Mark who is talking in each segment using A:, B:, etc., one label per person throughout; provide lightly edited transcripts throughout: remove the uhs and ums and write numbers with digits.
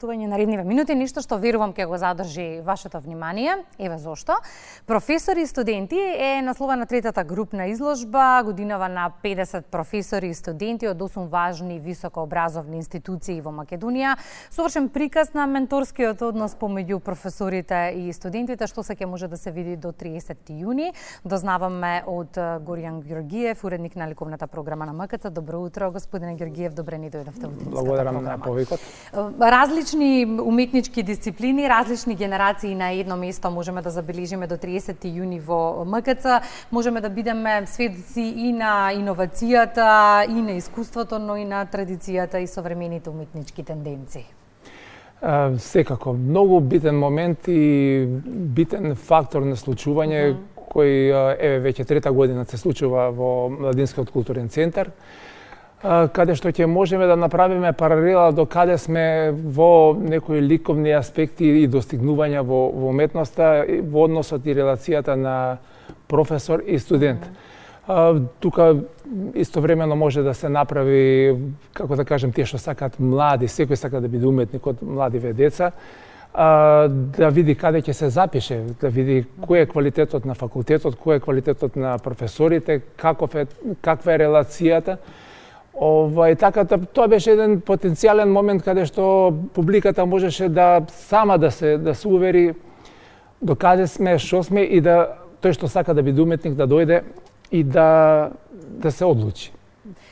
A: Наредниве минути, ништо што верувам ќе го задржи вашето внимание. Еве зошто. Професори и студенти е насловена третата групна изложба, годинава на 50 професори и студенти од 8 важни високообразовни институции во Македонија. Совршен приказ на менторскиот однос помеѓу професорите и студентите, што се ќе може да се види до 30 јуни. Дознаваме од Горијан Ѓорѓиев, уредник на ликовната програма на МКЦ. Добро утро, господине Ѓорѓиев, добре ни дојдовте во програма.
B: Благодарам на повикот.
A: Различни уметнички дисциплини, различни генерации на едно место можеме да забележиме до 30 јуни во МКЦ. Можеме да бидеме сведоци и на иновацијата, и на искуството, но и на традицијата и современите уметнички тенденции.
B: Секако, многу битен момент и битен фактор на случување кој еве веќе трета година се случува во Младинскиот културен центар, каде што ќе можеме да направиме паралела до каде сме во некои ликовни аспекти и достигнувања во уметноста, во односот и релацијата на професор и студент. Тука истовремено може да се направи, како да кажем, тие што сакаат млади, секој сака да биде уметник од младиве деца, да види каде ќе се запише, да види кој е квалитетот на факултетот, кој е квалитетот на професорите, каква е релацијата. Така, тоа беше еден потенцијален момент каде што публиката можеше да сама да се увери до каде сме, што сме и да тој што сака да биде уметник да дојде и да се одлучи.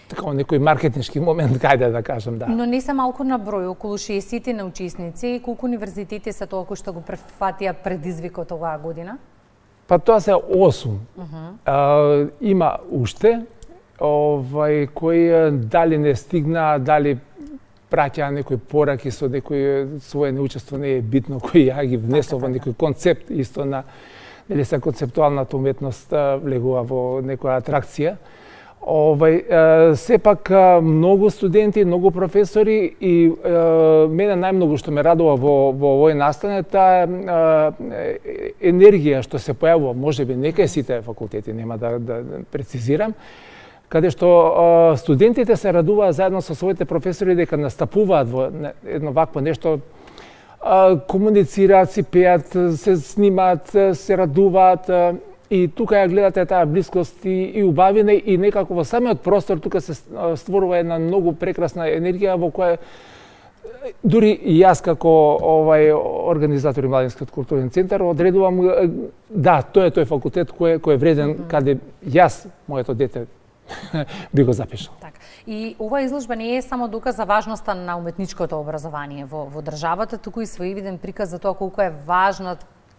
B: Така некој маркетиншки момент, кајде да кажам, да.
A: Но не се малку на број, околу 60 научисници. Колку универзитети се тоа кои што го префатија предизвикот оваа година?
B: Па тоа се 8. Има уште кои дали не стигна, дали праќаа некои пораки со некој свое неучество не е битно, кој ја ги внесува некој концепт исто на дали се концептуалната уметност влегува во некоја атракција. Сепак многу студенти, многу професори и мене најмногу што ме радува во овој настан е таа енергија што се појавува, можеби не кај сите факултети, нема да прецизирам, каде што студентите се радуваат заедно со своите професори дека настапуваат во едно вакво нешто, комуницираат, си пеат, се снимаат, се радуваат и тука ја гледате таа блискост и убавина и некако во самиот простор тука се створува една многу прекрасна енергија во која дури и јас како организатор и Младинскиот културен центар одредувам да, тој е тој факултет кој е вреден каде јас, моето дете, би го запишал.
A: Така. И оваа изложба не е само доказ за важноста на уметничкото образование во државата, туку и своевиден приказ за тоа колку е важна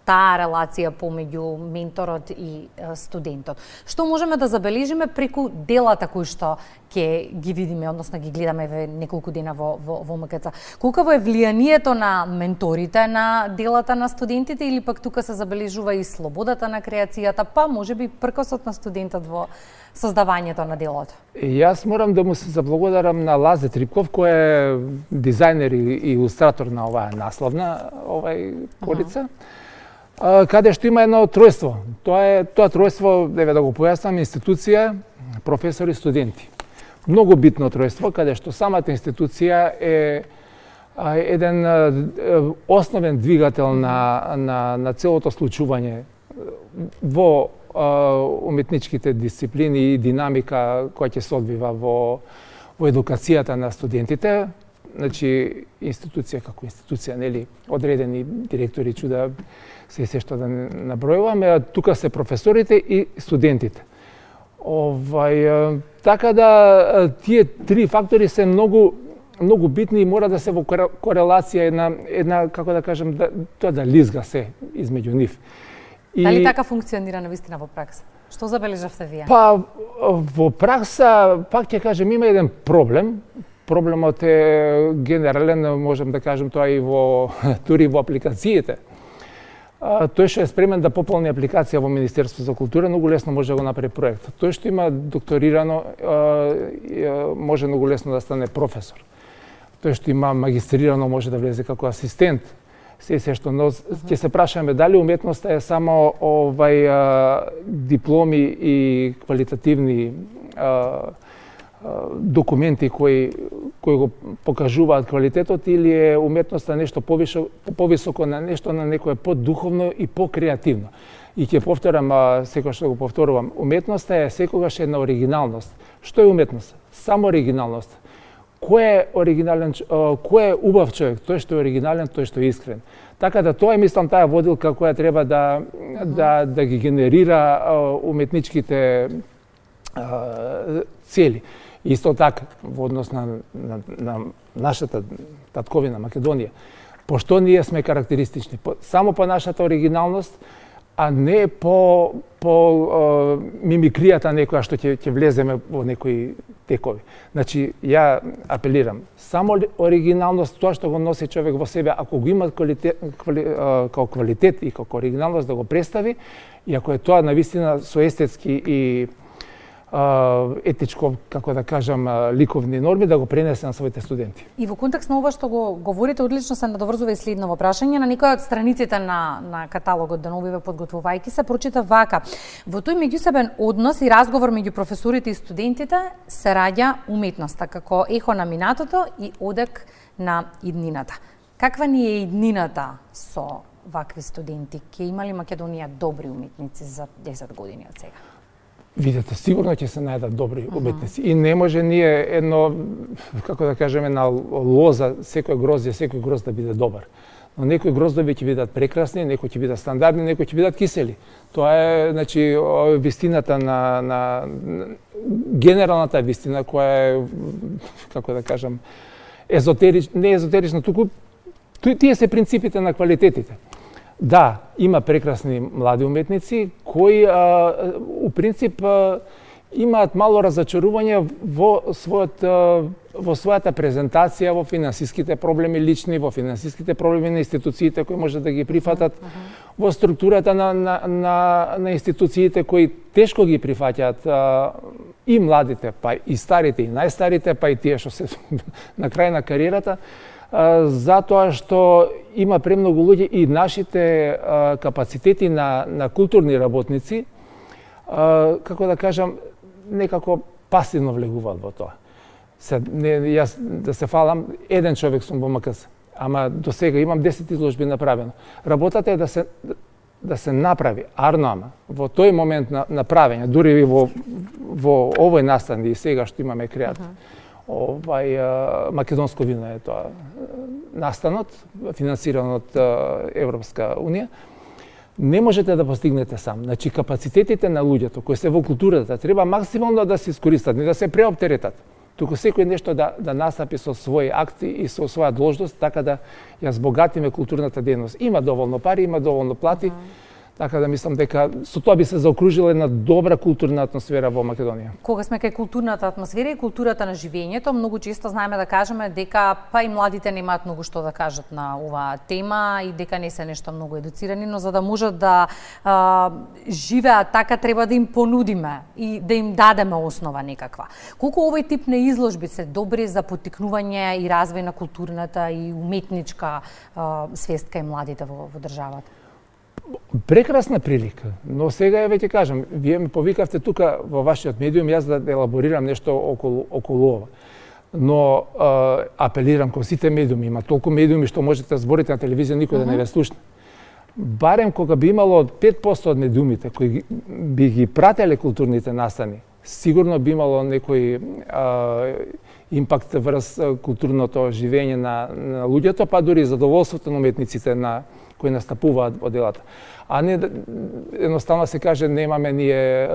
A: таа релација помеѓу менторот и студентот. Што можеме да забележиме преку делата кои што ќе ги видиме, односно ги гледаме неколку дена во МКЦ? Колкаво е влијанието на менторите на делата на студентите или пак тука се забележува и слободата на креацијата, па можеби пркосот на студентот во создавањето на делото?
B: Јас морам да му се заблагодарам на Лазе Трипков, кој е дизајнер и илустратор на оваа насловна полица, каде што има едно тројство. Тоа тројство, еве да го појаснам, институција, професори, студенти. Многу битно тројство, каде што самата институција е еден основен двигател на целото случување во уметничките дисциплини и динамика која ќе се одвива во едукацијата на студентите. Значи, институција како институција, нели, одредени директори, чуда, се што да набројуваме, тука се професорите и студентите. Така да, тие три фактори се многу битни и мора да се во корелација една како да кажем, тоа да лизга се измеѓу нив.
A: Дали така функционира навистина во пракса? Што забележавте вие?
B: Па, во пракса, пак ќе кажем, има еден проблем. Проблемот е генерален, можем да кажем тоа и дури во апликациите. Тој што е спремен да пополни апликација во Министерството за култура, многу лесно може да го направи проект. Тој што има докторирано, може многу лесно да стане професор. Тој што има магистрирано, може да влезе како асистент. Се што, но ќе се прашаме дали уметноста е само дипломи и квалитативни документи кои го покажуваат квалитетот, или е уметноста нешто повисоко на нешто на некое поддуховно и покреативно. И ќе повторам, секогаш што го повторувам, уметноста е секогаш една оригиналност. Што е уметност? Само оригиналност. Кој е оригинален, кој е убав човек? Тој што е оригинален, тој што е искрен. Така да тоа е, мислам, таа водилка која треба да ги генерира уметничките цели. Исто така, во однос на нашата татковина Македонија, пошто ние сме карактеристични? Само по нашата оригиналност, а не по мимикријата некоја што ќе влеземе во некои текови. Значи, ја апелирам, само оригиналност, тоа што го носи човек во себе, ако го има како квалитет и како оригиналност да го представи, и ако е тоа навистина со естетски и етичко, како да кажам, ликовни норми, да го пренесе на своите студенти.
A: И во контекст на ова што го говорите, одлично се надоврзува и следно прашање. На некоја од страниците на каталогот Деновиве подготвувајќи се прочита вака: во тој меѓусебен однос и разговор меѓу професорите и студентите се раѓа уметноста како ехо на минатото и одек на иднината. Каква ни е иднината со вакви студенти? Ке има ли Македонија добри уметници за 10 години од сега?
B: Видете, сигурно ќе се најдат добри уметници. И не може ние едно, како да кажеме, една лоза, секој грозд да биде добар. Но некои гроздови ќе бидат прекрасни, некои ќе бидат стандардни, некои ќе бидат кисели. Тоа е, значи, вистината на генералната вистина која е, како да кажам, не езотерична, туку тие се принципите на квалитетите. Да, има прекрасни млади уметници кои у принцип имаат мало разочарување во својата презентација, во финансиските проблеми лични, во финансиските проблеми на институциите кои може да ги прифатат, во структурата на институциите кои тешко ги прифаќаат и младите, па и старите, и најстарите, па и тие што се на крај на кариерата, затоа што има премногу луѓе и нашите капацитети на културни работници, како да кажам, некако пасивно влегуваат во тоа. Јас да се фалам, еден човек сум во МКС, ама до сега имам 10 изложби направено. Работата е да се направи арно, во тој момент на правење, дури и во овој настан и сега што имаме креат. Македонско вино е тоа настанот, финансиран од Европска Унија. Не можете да постигнете сам. Значи, капацитетите на луѓето кои се во културата треба максимално да се искористат, не да се преоптеретат. Туку секој нешто да настапи со своји акти и со своја должност, така да ја збогатиме културната дејност. Има доволно пари, има доволно плати, така да мислам дека со тоа би се заокружила една добра културна атмосфера во Македонија.
A: Кога сме кај културната атмосфера и културата на живењето, многу често знаеме да кажеме дека па и младите немаат многу што да кажат на оваа тема и дека не се нешто многу едуцирани, но за да можат да живеат така треба да им понудиме и да им дадеме основа некаква. Колку овој тип на изложби се добри за поттикнување и развој на културната и уметничка свест кај младите во државата?
B: Прекрасна прилика, но сега веќе кажам, вие ме повикавте тука во вашиот медиум, јас да елаборирам нешто околу ова. Но апелирам кон сите медиуми, има толку медиуми што можете да зборите на телевизија, никој да не ве слушне. Барем кога би имало 5% од медиумите кои би ги прателе културните настани, сигурно би имало некој импакт врз културното живење на луѓето, па дури задоволството на уметниците кои настапуваат во делата. А не едноставно се каже немаме ние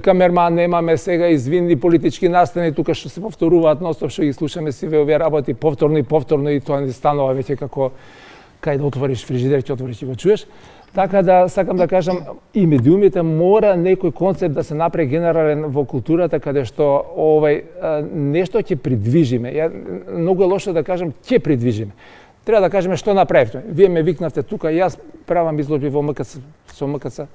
B: камерман, немаме сега извинни политички настани тука што се повторуваат ностоп, што ги слушаме сиве овие работи повторно и тоа не станува веќе како кај да отвориш фрижидер, ќе отвориш и го чуеш. Така да сакам да кажам, и медиумите мора некој концепт да се направи генерален во културата, каде што нешто ќе придвижиме. Многу е лошо да кажам ќе придвижиме. Треба да кажеме што направивме. Вие ме викнавте тука, јас правам изложби во МКС, со МКС.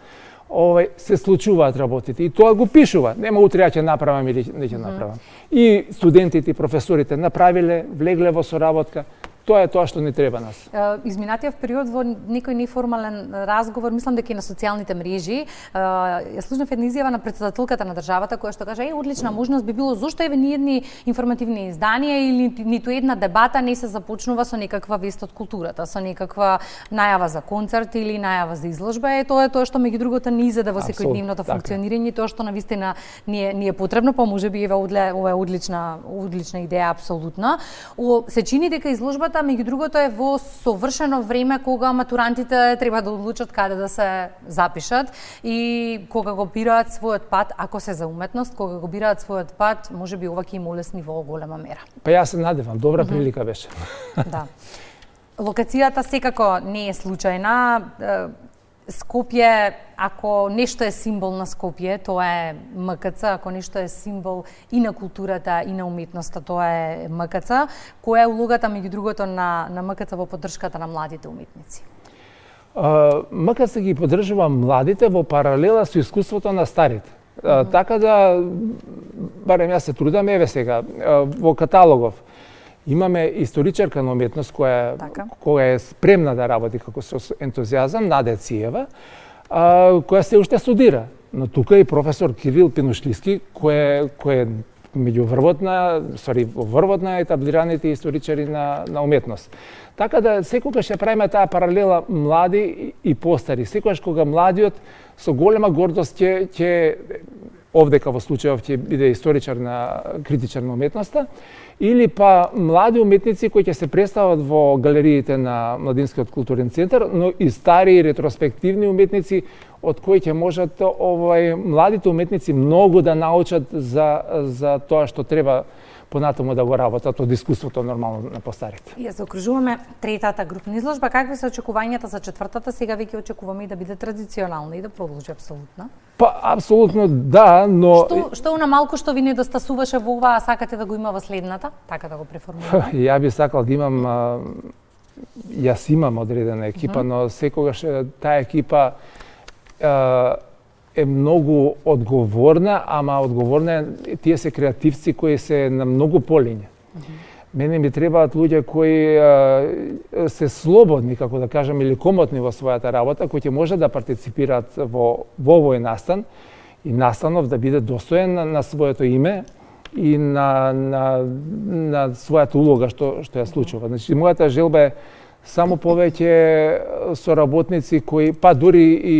B: Се случуваат работите и тоа го пишува. Нема утре ја ќе направам или не ќе направам. И студентите и професорите направиле, влегле во соработка, тоа е тоа што ни треба нас.
A: Изминатиот период во некој неформален разговор, мислам дека и на социјалните мрежи, ја слушнав една изјава на председателката на државата која што кажа: одлична можност би било зошто еве ниедни информативни изданија или ниту една дебата не се започнува со некаква вест од културата, со некаква најава за концерт или најава за изложба. Тоа е тоа што меѓу другото ни изеде во секојдневното функционирање, тоа што навистина ни е потребно, па можеби еве ова е одлична идеја апсолутно. Се чини дека изложбата меѓу другото е во совршено време кога матурантите треба да одлучат каде да се запишат и кога го бираат својот пат, ако се за уметност, кога го бираат својот пат, можеби ова ќе им улесни во голема мера.
B: Па јас се надевам, добра прилика беше.
A: Да. Локацијата секако не е случајна. Скопје, ако нешто е символ на Скопје, тоа е МКЦ, ако нешто е символ и на културата и на уметноста, тоа е МКЦ. Која е улогата меѓу другото на МКЦ во поддршката на младите уметници?
B: МКЦ ги поддржува младите во паралела со искуството на старите. Така да, барем јас се трудам, еве сега, во каталогов имаме историчарка на уметност која е спремна да работи како со ентузијазам, Наде Циева, која се уште студира. Но тука и професор Кирил Пинушлиски, кој е меѓу врвот на етаблираните историчари на уметност. Така да секогаш ќе правиме таа паралела млади и постари. Секогаш кога младиот со голема гордост ќе овдека во случајов ќе биде историчар критичар на уметноста, или па млади уметници кои ќе се представат во галериите на Младинскиот културен центар, но и стари ретроспективни уметници од кои ќе можат младите уметници многу да научат за тоа што треба понатаму да го работат од искуството нормално на постарите.
A: Ја заокружуваме третата групна изложба. Какви се очекувањата за четвртата? Сега веќе очекуваме и да биде традиционална и да продолжи апсолутно.
B: Па апсолутно да, но
A: Што на малку што ви недостасуваше во ова, а сакате да го има во следната? Така да го преформулираме.
B: Ја би сакал да имам јас имам одредена екипа, но секогаш таа екипа е многу одговорна, ама одговорна тие се креативци кои се на многу полиња. Мене ми требаат луѓе кои се слободни, како да кажам, или комотни во својата работа, кои ќе можат да партиципираат во овој настан и настанов да биде достоен на своето име и на својата улога што ја случува. Значи, мојата желба е само повеќе соработници кои, па дури и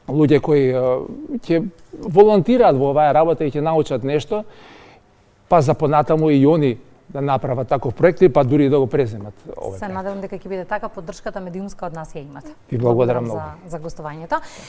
B: луѓе кои ќе волонтираат во оваа работа и ќе научат нешто, па за понатаму и они да направат таков проект, па дури и да го преземат овој.
A: Се надевам дека ќе биде така, поддршката медиумска од нас ја имате.
B: Ви благодарам многу
A: за гостувањето.